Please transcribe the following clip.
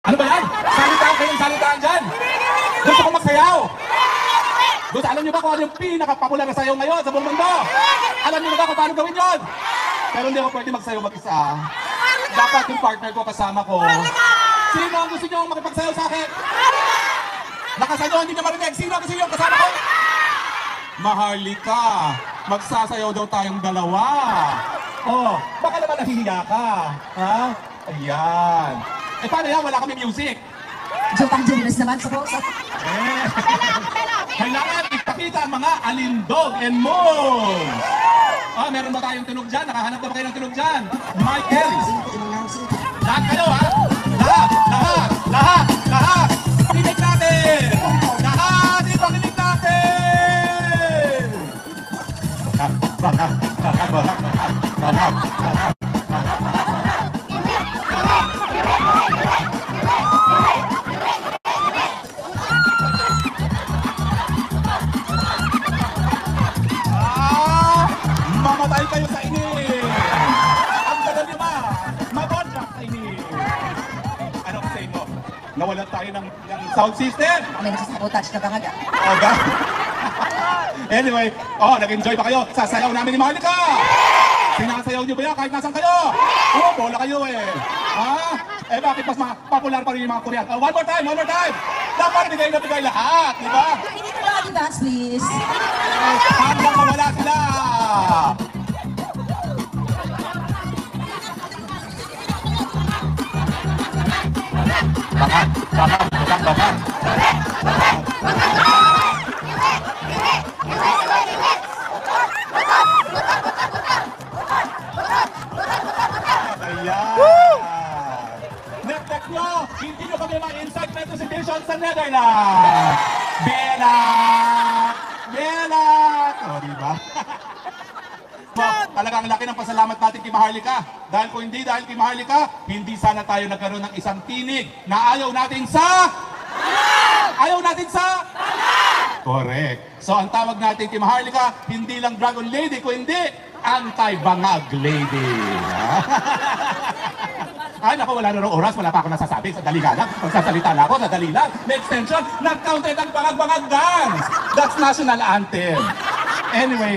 Ano ba yan? Salitaan kayong salitaan dyan! Gusto ko magsayaw! Gusto, alam niyo ba kung ano yung pinaka-popular na sayaw ngayon sa buong mundo? Alam niyo ba kung paano gawin yun? Pero hindi ako pwede magsayaw mag-isa. Dapat yung partner ko kasama ko. Sino ang gusto niyo makipagsayaw sa akin? Nakasayaw, hindi niyo marinig. Sino ang gusto niyo kasama ko? Maharlika, magsasayaw daw tayong dalawa. Oh, baka naman nahihiya ka. Ha? Ayan. Eh paano yan? Wala kami music. Jotang Julius naman sa puso. Kailangan ipakita ang mga alindog and moves. Ah, meron ba tayong tunog dyan? Nakahanap na ba kayo ng tunog dyan? Michael! Lahat kayo ha? Lahat! Pakinig natin! Lahat! Ipakinig natin! Mamatay kayo sa init! Ang tagal niyo ba? Mabodrak sa init! Ano ko sa inyo? Nawalan tayo ng sound system! May nagsasabotage na bangaga. Okay. Anyway, nag-enjoy ba kayo? Sasayaw namin ni Maharlika! Sinasayaw niyo ba yan kahit nasan kayo? Bola kayo eh! Ha? Eh bakit mas popular pa rin yung mga Korean? One more time! Dapat bigay na bigay lahat, di ba? Hindi ko lang dance, please. Hanggang mawala sila! Bakan! Ayan! Netteck nyo! Hindi nyo kami ma-inside representation sa Netherlands! Belak! O, diba? Talagang laki ng pasalamat natin kay Maharlika. Dahil kung hindi dahil kay Maharlika, hindi sana tayo nagkaroon ng isang tinig na ayaw natin sa... Ayaw natin sa... Correct. So ang tawag natin kay Maharlika, hindi lang Dragon Lady, kundi anti-bangag lady. Ay, naku, wala na rin oras. Wala pa ako nasasabi. Sadali ka lang. Magsasalita na ako. Sadali lang. May extension. Nag-counted ang bangag-bangag dance. That's national anthem. Anyway.